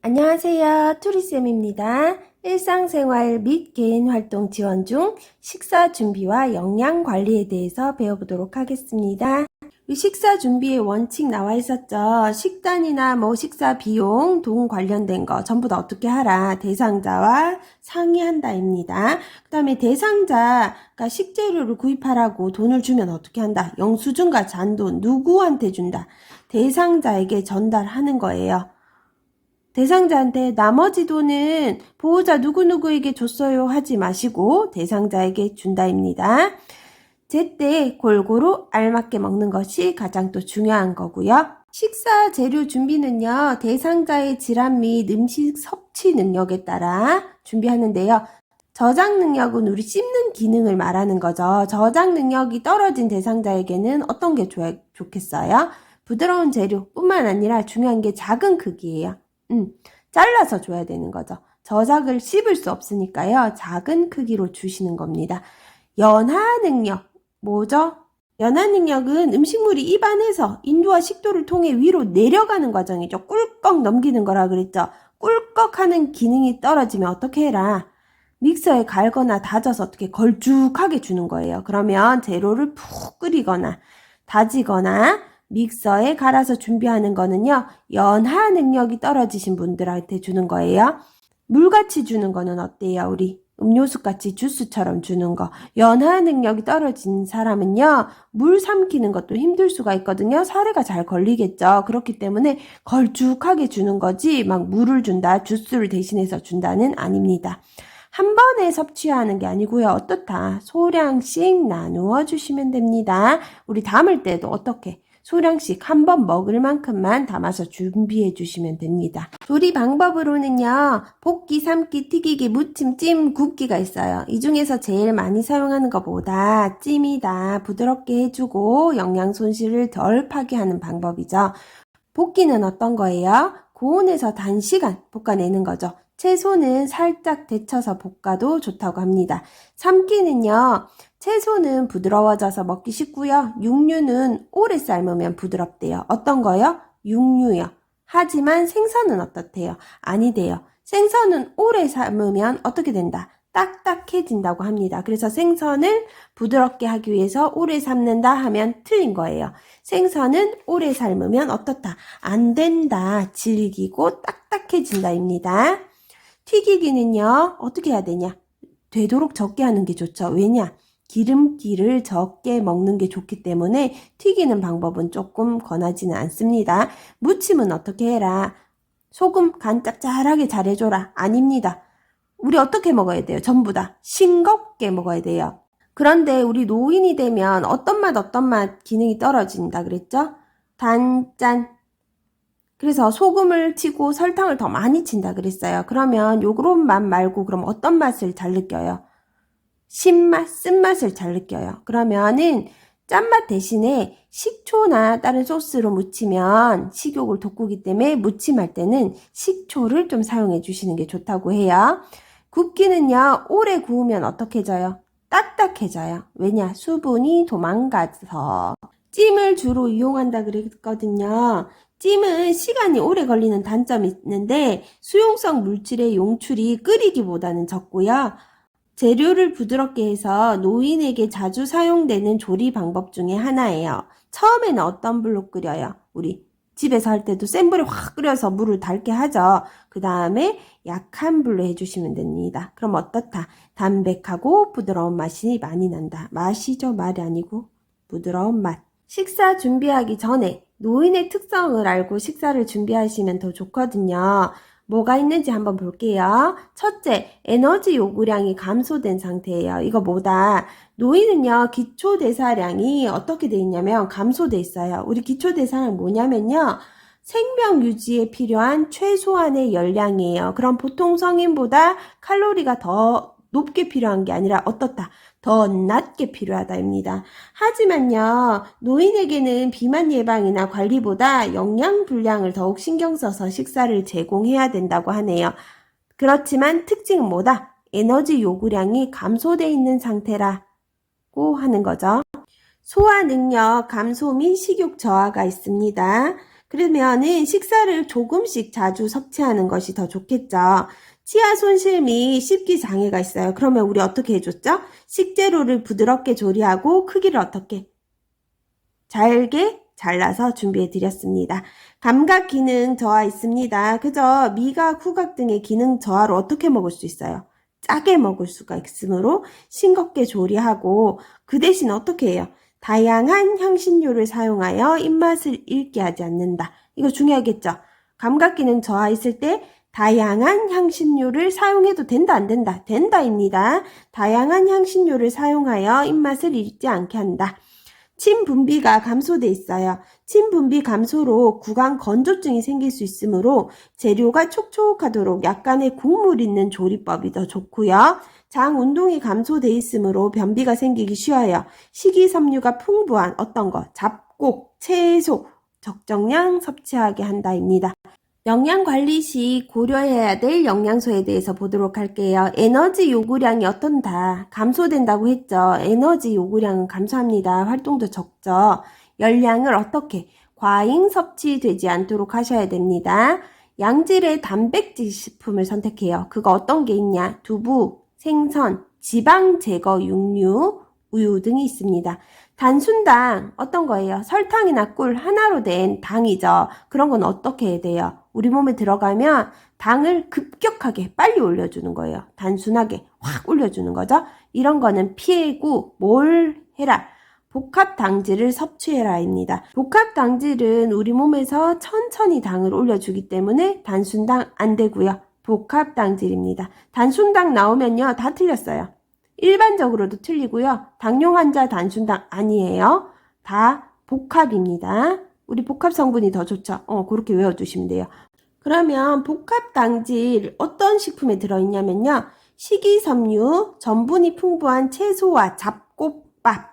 안녕하세요. 투리쌤입니다. 일상생활 및 개인활동 지원 중 식사 준비와 영양 관리에 대해서 배워보도록 하겠습니다. 식사 준비의 원칙 나와 있었죠. 식단이나 식사 비용, 돈 관련된 거 전부 다 어떻게 하라. 대상자와 상의한다입니다. 그 다음에 대상자가 식재료를 구입하라고 돈을 주면 어떻게 한다. 영수증과 잔돈 누구한테 준다. 대상자에게 전달하는 거예요. 대상자한테 나머지 돈은 보호자 누구누구에게 줬어요 하지 마시고 대상자에게 준다입니다. 제때 골고루 알맞게 먹는 것이 가장 또 중요한 거고요. 식사 재료 준비는요. 대상자의 질환 및 음식 섭취 능력에 따라 준비하는데요. 저장 능력은 우리 씹는 기능을 말하는 거죠. 저장 능력이 떨어진 대상자에게는 어떤 게 좋겠어요? 부드러운 재료뿐만 아니라 중요한 게 작은 크기예요. 잘라서 줘야 되는 거죠. 저작을 씹을 수 없으니까요. 작은 크기로 주시는 겁니다. 연화 능력, 뭐죠? 연화 능력은 음식물이 입안에서 인두와 식도를 통해 위로 내려가는 과정이죠. 꿀꺽 넘기는 거라 그랬죠. 꿀꺽 하는 기능이 떨어지면 어떻게 해라? 믹서에 갈거나 다져서 어떻게 걸쭉하게 주는 거예요. 그러면 재료를 푹 끓이거나 다지거나 믹서에 갈아서 준비하는 거는요. 연화 능력이 떨어지신 분들한테 주는 거예요. 물같이 주는 거는 어때요? 우리 음료수같이 주스처럼 주는 거. 연화 능력이 떨어진 사람은요. 물 삼키는 것도 힘들 수가 있거든요. 사례가 잘 걸리겠죠. 그렇기 때문에 걸쭉하게 주는 거지 막 물을 준다, 주스를 대신해서 준다는 아닙니다. 한 번에 섭취하는 게 아니고요. 어떻다? 소량씩 나누어 주시면 됩니다. 우리 담을 때도 어떻게? 소량씩 한 번 먹을 만큼만 담아서 준비해 주시면 됩니다. 조리 방법으로는요. 볶기, 삶기, 튀기기, 무침, 찜, 굽기가 있어요. 이 중에서 제일 많이 사용하는 것보다 찜이다. 부드럽게 해주고 영양 손실을 덜 파괴하는 방법이죠. 볶기는 어떤 거예요? 고온에서 단시간 볶아내는 거죠. 채소는 살짝 데쳐서 볶아도 좋다고 합니다. 삶기는요. 채소는 부드러워져서 먹기 쉽고요. 육류는 오래 삶으면 부드럽대요. 어떤 거요? 육류요. 하지만 생선은 어떻대요? 아니대요. 생선은 오래 삶으면 어떻게 된다? 딱딱해진다고 합니다. 그래서 생선을 부드럽게 하기 위해서 오래 삶는다 하면 틀린 거예요. 생선은 오래 삶으면 어떻다? 안 된다. 질기고 딱딱해진다입니다. 튀기기는요. 어떻게 해야 되냐? 되도록 적게 하는 게 좋죠. 왜냐? 기름기를 적게 먹는 게 좋기 때문에 튀기는 방법은 조금 권하지는 않습니다. 무침은 어떻게 해라? 소금, 간 짭짤하게 잘해줘라. 아닙니다. 우리 어떻게 먹어야 돼요? 전부 다 싱겁게 먹어야 돼요. 그런데 우리 노인이 되면 어떤 맛 기능이 떨어진다 그랬죠? 단짠. 그래서 소금을 치고 설탕을 더 많이 친다 그랬어요. 그러면 요런 맛 말고 그럼 어떤 맛을 잘 느껴요? 신맛, 쓴맛을 잘 느껴요. 그러면은 짠맛 대신에 식초나 다른 소스로 무치면 식욕을 돋구기 때문에 무침할 때는 식초를 좀 사용해 주시는 게 좋다고 해요. 굽기는요. 오래 구우면 어떻게 져요? 딱딱해져요. 왜냐? 수분이 도망가서. 찜을 주로 이용한다 그랬거든요. 찜은 시간이 오래 걸리는 단점이 있는데 수용성 물질의 용출이 끓이기보다는 적고요. 재료를 부드럽게 해서 노인에게 자주 사용되는 조리 방법 중에 하나예요. 처음에는 어떤 불로 끓여요? 우리 집에서 할 때도 센 불에 확 끓여서 물을 달게 하죠. 그 다음에 약한 불로 해주시면 됩니다. 그럼 어떻다? 담백하고 부드러운 맛이 많이 난다. 맛이죠. 말이 아니고 부드러운 맛. 식사 준비하기 전에 노인의 특성을 알고 식사를 준비하시면 더 좋거든요. 뭐가 있는지 한번 볼게요. 첫째, 에너지 요구량이 감소된 상태예요. 이거 뭐다? 노인은요, 기초대사량이 어떻게 돼 있냐면 감소돼 있어요. 우리 기초대사량 뭐냐면요. 생명 유지에 필요한 최소한의 열량이에요. 그럼 보통 성인보다 칼로리가 더 높게 필요한 게 아니라 어떻다? 더 낮게 필요하다입니다. 하지만요, 노인에게는 비만 예방이나 관리보다 영양 불량을 더욱 신경 써서 식사를 제공해야 된다고 하네요. 그렇지만 특징은 뭐다? 에너지 요구량이 감소되어 있는 상태라고 하는 거죠. 소화 능력 감소 및 식욕 저하가 있습니다. 그러면은 식사를 조금씩 자주 섭취하는 것이 더 좋겠죠. 치아 손실 및 씹기 장애가 있어요. 그러면 우리 어떻게 해줬죠? 식재료를 부드럽게 조리하고 크기를 어떻게? 잘게 잘라서 준비해 드렸습니다. 감각 기능 저하 있습니다. 그저 미각, 후각 등의 기능 저하로 어떻게 먹을 수 있어요? 짜게 먹을 수가 있으므로 싱겁게 조리하고 그 대신 어떻게 해요? 다양한 향신료를 사용하여 입맛을 잃게 하지 않는다. 이거 중요하겠죠? 감각 기능 저하 있을 때 다양한 향신료를 사용해도 된다, 안 된다? 된다입니다. 다양한 향신료를 사용하여 입맛을 잃지 않게 한다. 침 분비가 감소돼 있어요. 침 분비 감소로 구강 건조증이 생길 수 있으므로 재료가 촉촉하도록 약간의 국물 있는 조리법이 더 좋고요. 장 운동이 감소돼 있으므로 변비가 생기기 쉬워요. 식이섬유가 풍부한 어떤 거, 잡곡, 채소, 적정량 섭취하게 한다입니다. 영양관리 시 고려해야 될 영양소에 대해서 보도록 할게요. 에너지 요구량이 어떤다? 감소된다고 했죠. 에너지 요구량은 감소합니다. 활동도 적죠. 열량을 어떻게? 과잉 섭취되지 않도록 하셔야 됩니다. 양질의 단백질 식품을 선택해요. 그거 어떤 게 있냐? 두부, 생선, 지방 제거 육류, 우유 등이 있습니다. 단순당 어떤 거예요? 설탕이나 꿀 하나로 된 당이죠. 그런 건 어떻게 해야 돼요? 우리 몸에 들어가면 당을 급격하게 빨리 올려주는 거예요. 단순하게 확 올려주는 거죠. 이런 거는 피해고 뭘 해라? 복합당질을 섭취해라입니다. 복합당질은 우리 몸에서 천천히 당을 올려주기 때문에 단순당 안 되고요. 복합당질입니다. 단순당 나오면요 다 틀렸어요. 일반적으로도 틀리고요. 당뇨 환자 단순당 아니에요. 다 복합입니다. 우리 복합 성분이 더 좋죠. 그렇게 외워두시면 돼요. 그러면 복합당질 어떤 식품에 들어있냐면요. 식이섬유, 전분이 풍부한 채소와 잡곡밥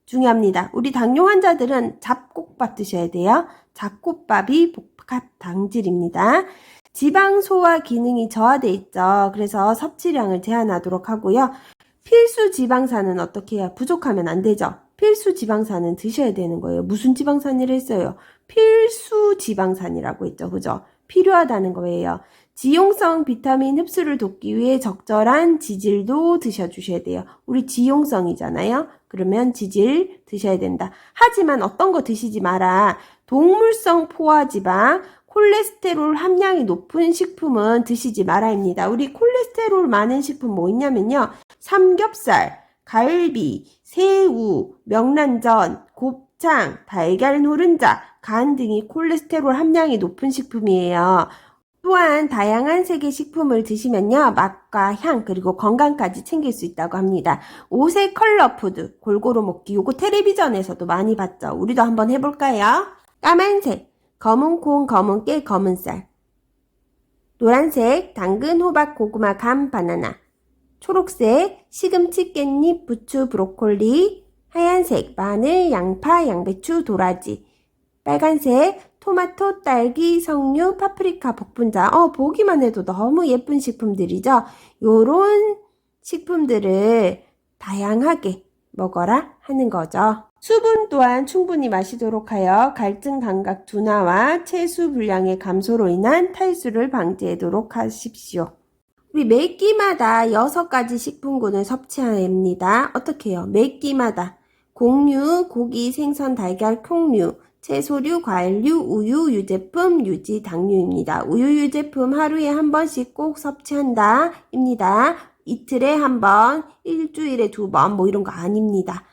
중요합니다. 우리 당뇨 환자들은 잡곡밥 드셔야 돼요. 잡곡밥이 복합당질입니다. 지방 소화 기능이 저하돼 있죠. 그래서 섭취량을 제한하도록 하고요. 필수 지방산은 어떻게 해야 부족하면 안 되죠. 필수 지방산은 드셔야 되는 거예요. 무슨 지방산이라 했어요? 필수 지방산이라고 했죠. 그죠? 필요하다는 거예요. 지용성 비타민 흡수를 돕기 위해 적절한 지질도 드셔주셔야 돼요. 우리 지용성이잖아요. 그러면 지질 드셔야 된다. 하지만 어떤 거 드시지 마라. 동물성 포화지방, 콜레스테롤 함량이 높은 식품은 드시지 말아입니다. 우리 콜레스테롤 많은 식품 뭐 있냐면요. 삼겹살, 갈비, 새우, 명란젓, 곱창, 달걀 노른자, 간 등이 콜레스테롤 함량이 높은 식품이에요. 또한 다양한 색의 식품을 드시면요. 맛과 향 그리고 건강까지 챙길 수 있다고 합니다. 5색 컬러 푸드 골고루 먹기 요거 텔레비전에서도 많이 봤죠. 우리도 한번 해볼까요? 까만색 검은 콩, 검은 깨, 검은 쌀. 노란색 당근, 호박, 고구마, 감, 바나나. 초록색 시금치, 깻잎, 부추, 브로콜리. 하얀색 마늘, 양파, 양배추, 도라지. 빨간색 토마토, 딸기, 석류, 파프리카, 복분자. 보기만 해도 너무 예쁜 식품들이죠. 요런 식품들을 다양하게 먹어라 하는 거죠. 수분 또한 충분히 마시도록 하여 갈증 감각 둔화와 체수 분량의 감소로 인한 탈수를 방지하도록 하십시오. 우리 매 끼마다 6가지 식품군을 섭취해야 합니다. 어떻게 해요? 매 끼마다 곡류, 고기, 생선, 달걀, 콩류, 채소류, 과일류, 우유, 유제품, 유지, 당류입니다. 우유, 유제품 하루에 한 번씩 꼭 섭취한다 입니다. 이틀에 한 번, 일주일에 2번 뭐 이런 거 아닙니다.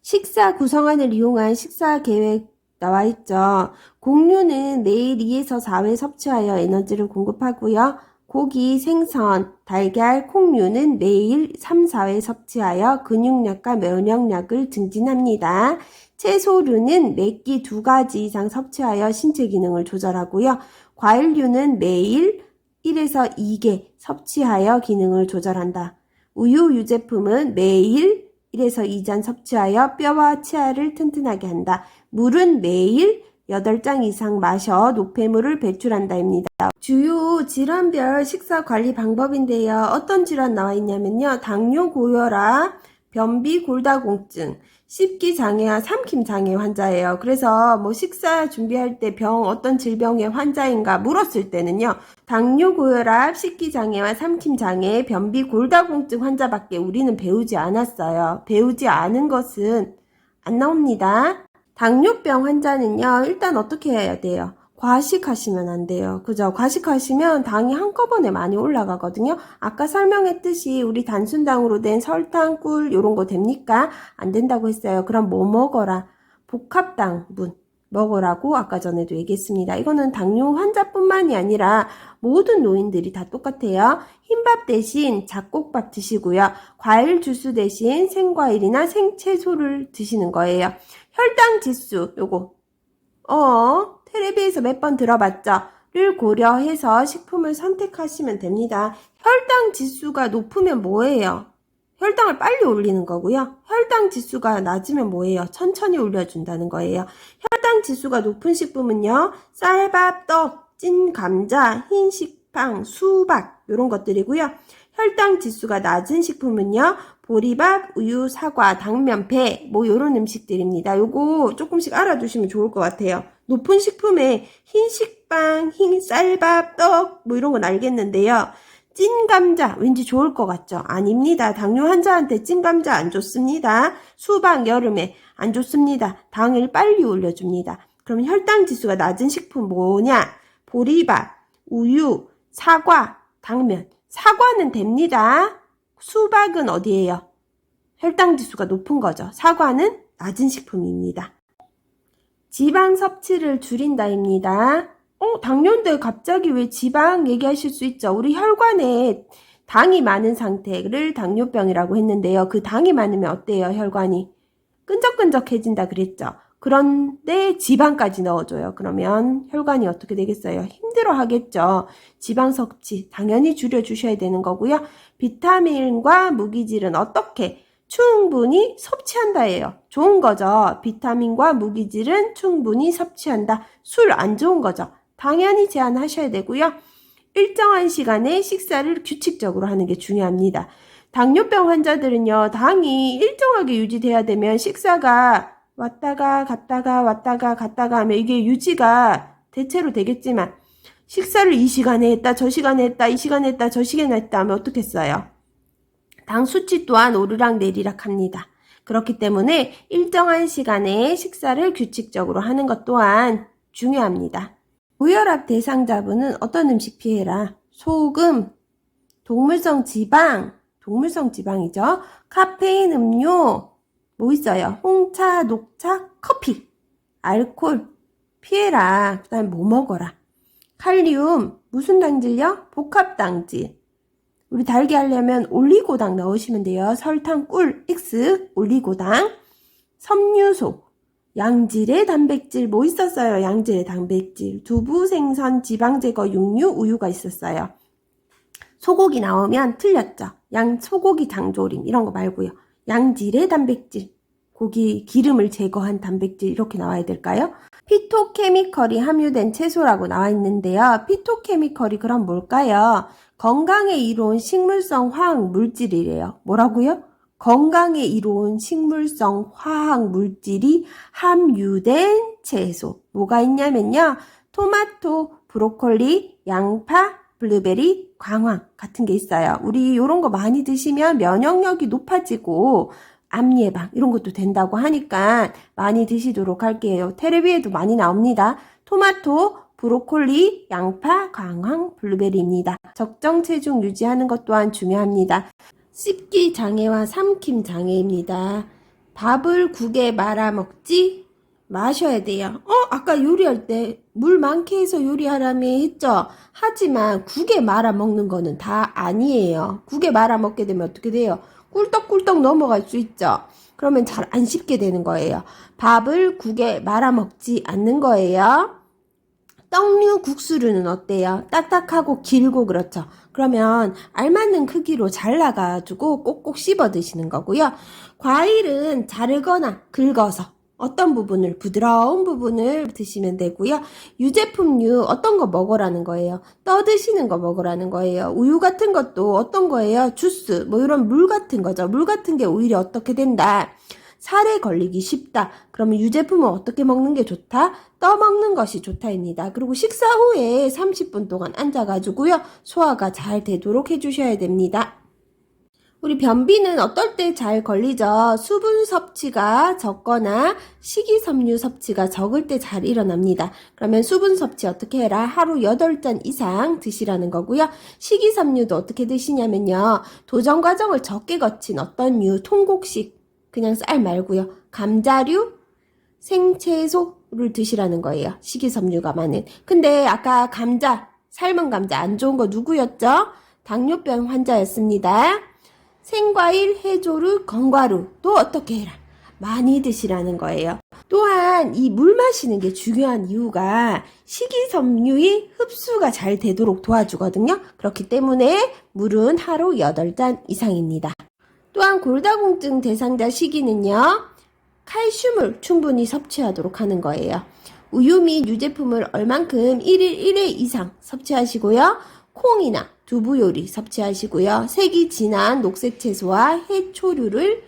식사 구성안을 이용한 식사 계획 나와 있죠. 곡류는 매일 2에서 4회 섭취하여 에너지를 공급하고요. 고기, 생선, 달걀, 콩류는 매일 3, 4회 섭취하여 근육량과 면역력을 증진합니다. 채소류는 매끼 2가지 이상 섭취하여 신체 기능을 조절하고요. 과일류는 매일 1에서 2개 섭취하여 기능을 조절한다. 우유, 유제품은 매일 1에서 2잔 섭취하여 뼈와 치아를 튼튼하게 한다. 물은 매일 8잔 이상 마셔 노폐물을 배출한다입니다. 주요 질환별 식사 관리 방법인데요. 어떤 질환 나와 있냐면요. 당뇨, 고혈압, 변비, 골다공증, 씹기 장애와 삼킴 장애 환자예요. 그래서 뭐 식사 준비할 때 어떤 질병의 환자인가 물었을 때는요. 당뇨, 고혈압, 식기 장애와 삼킴 장애, 변비, 골다공증 환자밖에 우리는 배우지 않았어요. 배우지 않은 것은 안 나옵니다. 당뇨병 환자는요. 일단 어떻게 해야 돼요? 과식하시면 안 돼요. 그죠? 과식하시면 당이 한꺼번에 많이 올라가거든요. 아까 설명했듯이 우리 단순당으로 된 설탕, 꿀 요런 거 됩니까? 안 된다고 했어요. 그럼 뭐 먹어라? 복합당분 먹으라고 아까 전에도 얘기했습니다. 이거는 당뇨 환자뿐만이 아니라 모든 노인들이 다 똑같아요. 흰밥 대신 잡곡밥 드시고요. 과일 주스 대신 생과일이나 생채소를 드시는 거예요. 혈당 지수 요거 텔레비에서 몇 번 들어봤죠? 를 고려해서 식품을 선택하시면 됩니다. 혈당 지수가 높으면 뭐예요? 혈당을 빨리 올리는 거고요. 혈당 지수가 낮으면 뭐예요? 천천히 올려준다는 거예요. 혈당 지수가 높은 식품은요. 쌀밥, 떡, 찐 감자, 흰 식빵, 수박 이런 것들이고요. 혈당 지수가 낮은 식품은요. 보리밥, 우유, 사과, 당면, 배 뭐 이런 음식들입니다. 요거 조금씩 알아두시면 좋을 것 같아요. 높은 식품에 흰 식빵, 흰 쌀밥, 떡 뭐 이런 건 알겠는데요. 찐 감자 왠지 좋을 것 같죠? 아닙니다. 당뇨 환자한테 찐 감자 안 좋습니다. 수박 여름에 안 좋습니다. 당을 빨리 올려줍니다. 그러면 혈당 지수가 낮은 식품 뭐냐? 보리밥, 우유, 사과, 당면. 사과는 됩니다. 수박은 어디예요? 혈당 지수가 높은 거죠. 사과는 낮은 식품입니다. 지방 섭취를 줄인다입니다. 당뇨인데 갑자기 왜 지방 얘기하실 수 있죠? 우리 혈관에 당이 많은 상태를 당뇨병이라고 했는데요. 그 당이 많으면 어때요? 혈관이 끈적끈적해진다 그랬죠. 그런데 지방까지 넣어줘요. 그러면 혈관이 어떻게 되겠어요? 힘들어 하겠죠. 지방 섭취 당연히 줄여주셔야 되는 거고요. 비타민과 무기질은 어떻게? 충분히 섭취한다예요. 좋은 거죠. 비타민과 무기질은 충분히 섭취한다. 술 안 좋은 거죠. 당연히 제한하셔야 되고요. 일정한 시간에 식사를 규칙적으로 하는 게 중요합니다. 당뇨병 환자들은요. 당이 일정하게 유지돼야 되면 식사가 왔다가 갔다가 하면 이게 유지가 대체로 되겠지만 식사를 이 시간에 했다 저 시간에 했다 이 시간에 했다 저 시간에 했다 하면 어떻겠어요? 당 수치 또한 오르락 내리락 합니다. 그렇기 때문에 일정한 시간에 식사를 규칙적으로 하는 것 또한 중요합니다. 고혈압 대상자분은 어떤 음식 피해라? 소금, 동물성 지방이죠. 카페인 음료, 뭐 있어요? 홍차, 녹차, 커피, 알코올 피해라. 그 다음에 뭐 먹어라? 칼륨, 무슨 당질요? 복합당질. 우리 달게 하려면 올리고당 넣으시면 돼요. 설탕, 꿀, X, 올리고당, 섬유소, 양질의 단백질 뭐 있었어요? 양질의 단백질, 두부, 생선, 지방 제거, 육류, 우유가 있었어요. 소고기 나오면 틀렸죠. 소고기 장조림 이런 거 말고요. 양질의 단백질, 고기 기름을 제거한 단백질 이렇게 나와야 될까요? 피토케미컬이 함유된 채소라고 나와 있는데요. 피토케미컬이 그럼 뭘까요? 건강에 이로운 식물성 화학 물질이래요. 뭐라고요? 건강에 이로운 식물성 화학 물질이 함유된 채소. 뭐가 있냐면요. 토마토, 브로콜리, 양파, 블루베리, 광황 같은 게 있어요. 우리 이런 거 많이 드시면 면역력이 높아지고 암 예방 이런 것도 된다고 하니까 많이 드시도록 할게요. 텔레비에도 많이 나옵니다. 토마토, 브로콜리, 양파, 광황, 블루베리입니다. 적정 체중 유지하는 것 또한 중요합니다. 씹기 장애와 삼킴 장애입니다. 밥을 국에 말아 먹지 마셔야 돼요. 아까 요리할 때 물 많게 해서 요리하라며 했죠? 하지만 국에 말아 먹는 거는 다 아니에요. 국에 말아 먹게 되면 어떻게 돼요? 꿀떡꿀떡 넘어갈 수 있죠? 그러면 잘 안 씹게 되는 거예요. 밥을 국에 말아 먹지 않는 거예요. 떡류 국수류는 어때요? 딱딱하고 길고 그렇죠? 그러면 알맞는 크기로 잘라가지고 꼭꼭 씹어 드시는 거고요. 과일은 자르거나 긁어서 어떤 부분을 부드러운 부분을 드시면 되고요. 유제품류 어떤 거 먹으라는 거예요. 떠 드시는 거 먹으라는 거예요. 우유 같은 것도 어떤 거예요? 주스 뭐 이런 물 같은 거죠. 물 같은 게 오히려 어떻게 된다? 살에 걸리기 쉽다. 그러면 유제품은 어떻게 먹는 게 좋다? 떠먹는 것이 좋다입니다. 그리고 식사 후에 30분 동안 앉아가지고요. 소화가 잘 되도록 해주셔야 됩니다. 우리 변비는 어떨 때 잘 걸리죠? 수분 섭취가 적거나 식이섬유 섭취가 적을 때 잘 일어납니다. 그러면 수분 섭취 어떻게 해라? 하루 8잔 이상 드시라는 거고요. 식이섬유도 어떻게 드시냐면요. 도정 과정을 적게 거친 어떤 류, 통곡식, 그냥 쌀 말고요. 감자류, 생채소를 드시라는 거예요. 식이섬유가 많은. 근데 아까 감자, 삶은 감자 안 좋은 거 누구였죠? 당뇨병 환자였습니다. 생과일, 해조류, 건과류도 어떻게 해라? 많이 드시라는 거예요. 또한 이 물 마시는 게 중요한 이유가 식이섬유의 흡수가 잘 되도록 도와주거든요. 그렇기 때문에 물은 하루 8잔 이상입니다. 또한 골다공증 대상자 시기는요. 칼슘을 충분히 섭취하도록 하는 거예요. 우유 및 유제품을 얼만큼 1일 1회 이상 섭취하시고요. 콩이나 두부 요리 섭취하시고요. 색이 진한 녹색 채소와 해초류를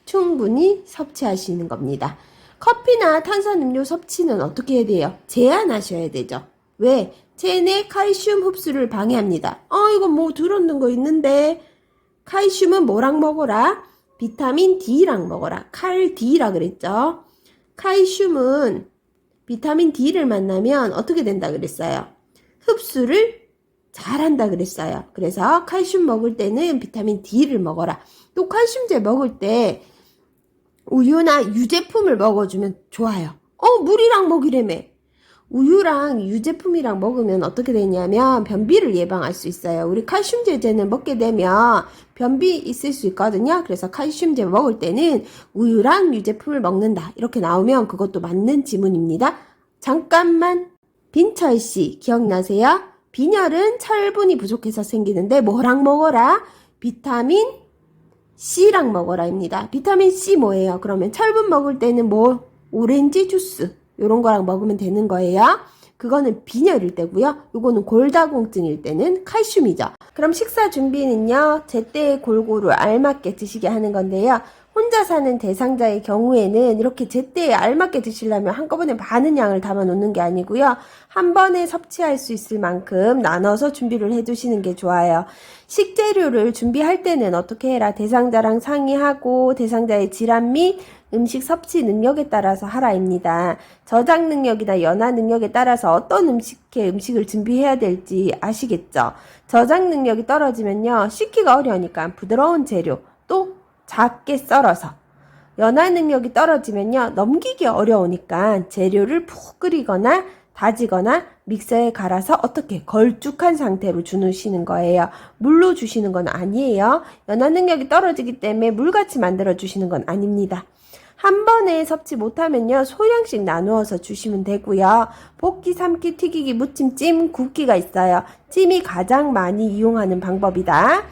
충분히 섭취하시는 겁니다. 커피나 탄산음료 섭취는 어떻게 해야 돼요? 제한하셔야 되죠. 왜? 체내 칼슘 흡수를 방해합니다. 이거 뭐 들었는 거 있는데 칼슘은 뭐랑 먹어라? 비타민 D랑 먹어라. 칼D라 그랬죠. 칼슘은 비타민 D를 만나면 어떻게 된다 그랬어요? 흡수를 잘한다 그랬어요. 그래서 칼슘 먹을 때는 비타민 D를 먹어라. 또 칼슘제 먹을 때 우유나 유제품을 먹어주면 좋아요. 물이랑 먹이래며. 우유랑 유제품이랑 먹으면 어떻게 되냐면 변비를 예방할 수 있어요. 우리 칼슘제제는 먹게 되면 변비 있을 수 있거든요. 그래서 칼슘제 먹을 때는 우유랑 유제품을 먹는다. 이렇게 나오면 그것도 맞는 지문입니다. 잠깐만. 빈철씨 기억나세요? 빈혈은 철분이 부족해서 생기는데 뭐랑 먹어라? 비타민 C랑 먹어라입니다. 비타민 C 뭐예요? 그러면 철분 먹을 때는 뭐 오렌지 주스 요런 거랑 먹으면 되는 거예요. 그거는 빈혈일 때고요. 요거는 골다공증일 때는 칼슘이죠. 그럼 식사 준비는요. 제때에 골고루 알맞게 드시게 하는 건데요. 혼자 사는 대상자의 경우에는 이렇게 제때에 알맞게 드시려면 한꺼번에 많은 양을 담아 놓는 게 아니고요. 한 번에 섭취할 수 있을 만큼 나눠서 준비를 해 두시는 게 좋아요. 식재료를 준비할 때는 어떻게 해라? 대상자랑 상의하고 대상자의 질환 및 음식 섭취 능력에 따라서 하라입니다. 저장 능력이나 연화 능력에 따라서 어떤 음식을 준비해야 될지 아시겠죠? 저장 능력이 떨어지면요. 씻기가 어려우니까 부드러운 재료 또 작게 썰어서, 연화 능력이 떨어지면요. 넘기기 어려우니까 재료를 푹 끓이거나 다지거나 믹서에 갈아서 어떻게 걸쭉한 상태로 주시는 거예요. 물로 주시는 건 아니에요. 연화 능력이 떨어지기 때문에 물같이 만들어 주시는 건 아닙니다. 한 번에 섭취 못하면요. 소량씩 나누어서 주시면 되고요. 볶기, 삶기, 튀기기, 무침, 찜, 굽기가 있어요. 찜이 가장 많이 이용하는 방법이다.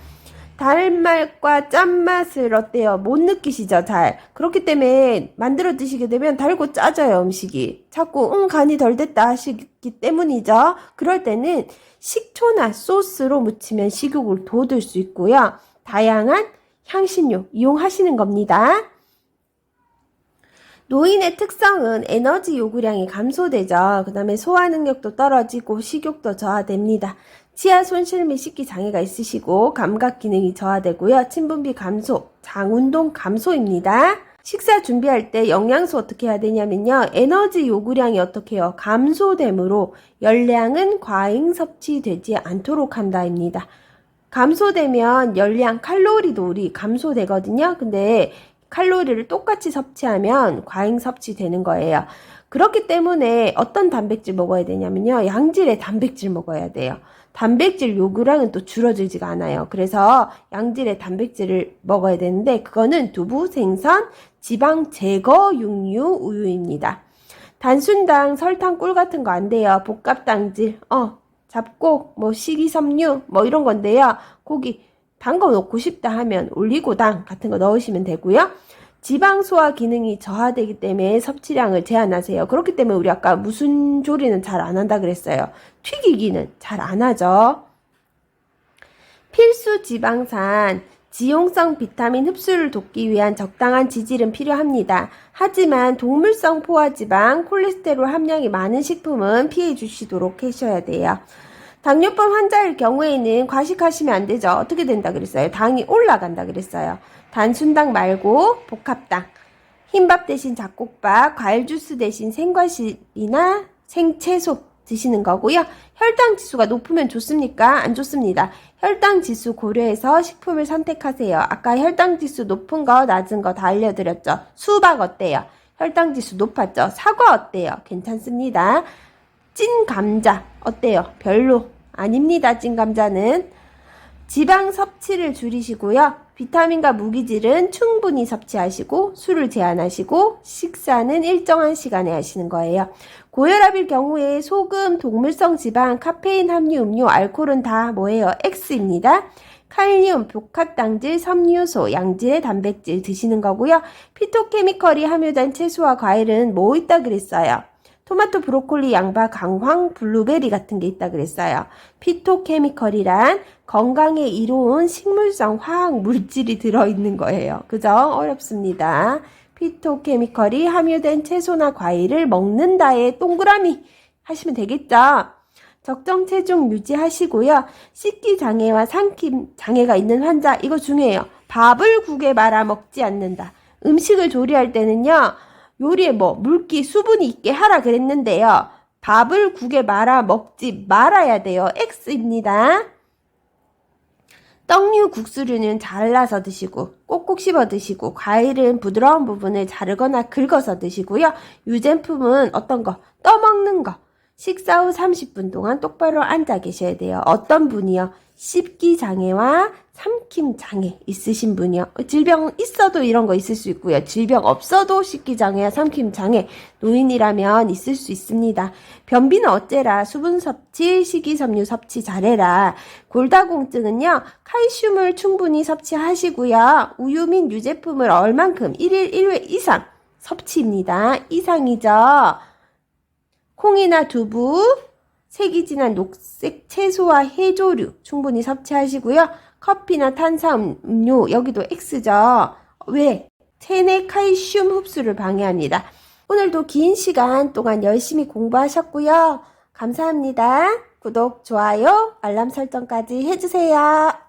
달맛과 짠맛을 어때요? 못 느끼시죠? 잘. 그렇기 때문에 만들어 드시게 되면 달고 짜져요, 음식이. 자꾸 간이 덜 됐다 하시기 때문이죠. 그럴 때는 식초나 소스로 무치면 식욕을 돋을 수 있고요. 다양한 향신료 이용하시는 겁니다. 노인의 특성은 에너지 요구량이 감소되죠. 그 다음에 소화 능력도 떨어지고 식욕도 저하됩니다. 치아 손실 및 식기 장애가 있으시고 감각 기능이 저하되고요. 침분비 감소, 장운동 감소입니다. 식사 준비할 때 영양소 어떻게 해야 되냐면요. 에너지 요구량이 어떻게 해요? 감소되므로 열량은 과잉 섭취되지 않도록 한다입니다. 감소되면 열량, 칼로리도 우리 감소되거든요. 근데 칼로리를 똑같이 섭취하면 과잉 섭취되는 거예요. 그렇기 때문에 어떤 단백질 먹어야 되냐면요. 양질의 단백질 먹어야 돼요. 단백질 요구량은 또 줄어들지가 않아요. 그래서 양질의 단백질을 먹어야 되는데 그거는 두부, 생선, 지방 제거 육류, 우유입니다. 단순당, 설탕, 꿀 같은 거 안 돼요. 복합당질, 잡곡, 식이섬유 이런 건데요. 고기 단 거 넣고 싶다 하면 올리고당 같은 거 넣으시면 되고요. 지방 소화 기능이 저하되기 때문에 섭취량을 제한하세요. 그렇기 때문에 우리 아까 무슨 조리는 잘 안 한다 그랬어요. 튀기기는 잘 안 하죠. 필수 지방산, 지용성 비타민 흡수를 돕기 위한 적당한 지질은 필요합니다. 하지만 동물성 포화지방, 콜레스테롤 함량이 많은 식품은 피해 주시도록 하셔야 돼요. 당뇨병 환자일 경우에는 과식하시면 안 되죠. 어떻게 된다 그랬어요? 당이 올라간다 그랬어요. 단순당 말고 복합당. 흰밥 대신 잡곡밥, 과일 주스 대신 생과실이나 생채소 드시는 거고요. 혈당 지수가 높으면 좋습니까? 안 좋습니다. 혈당 지수 고려해서 식품을 선택하세요. 아까 혈당 지수 높은 거, 낮은 거 다 알려드렸죠. 수박 어때요? 혈당 지수 높았죠? 사과 어때요? 괜찮습니다. 찐 감자 어때요? 별로 아닙니다. 찐 감자는. 지방 섭취를 줄이시고요. 비타민과 무기질은 충분히 섭취하시고 술을 제한하시고 식사는 일정한 시간에 하시는 거예요. 고혈압일 경우에 소금, 동물성 지방, 카페인 함유 음료, 알코올은 다 뭐예요? X입니다. 칼륨, 복합당질, 섬유소, 양질의 단백질 드시는 거고요. 피토케미컬이 함유된 채소와 과일은 뭐 있다 그랬어요? 토마토, 브로콜리, 양파, 강황, 블루베리 같은 게 있다 그랬어요. 피토케미컬이란 건강에 이로운 식물성 화학 물질이 들어있는 거예요. 그죠? 어렵습니다. 피토케미컬이 함유된 채소나 과일을 먹는다에 동그라미 하시면 되겠죠? 적정 체중 유지하시고요. 식기 장애와 삼킴 장애가 있는 환자, 이거 중요해요. 밥을 국에 말아 먹지 않는다. 음식을 조리할 때는요. 요리에 물기, 수분이 있게 하라 그랬는데요. 밥을 국에 말아 먹지 말아야 돼요. X입니다. 떡류, 국수류는 잘라서 드시고 꼭꼭 씹어 드시고 과일은 부드러운 부분을 자르거나 긁어서 드시고요. 유제품은 어떤 거? 떠먹는 거. 식사 후 30분 동안 똑바로 앉아 계셔야 돼요. 어떤 분이요? 씹기 장애와 삼킴 장애 있으신 분이요. 질병 있어도 이런 거 있을 수 있고요. 질병 없어도 씹기 장애와 삼킴 장애, 노인이라면 있을 수 있습니다. 변비는 어째라? 수분 섭취, 식이섬유 섭취 잘해라. 골다공증은요. 칼슘을 충분히 섭취하시고요. 우유 및 유제품을 얼만큼 1일 1회 이상 섭취입니다. 이상이죠. 콩이나 두부, 색이 진한 녹색 채소와 해조류 충분히 섭취하시고요. 커피나 탄산음료 여기도 X죠. 왜? 체내 칼슘 흡수를 방해합니다. 오늘도 긴 시간 동안 열심히 공부하셨고요. 감사합니다. 구독, 좋아요, 알람 설정까지 해주세요.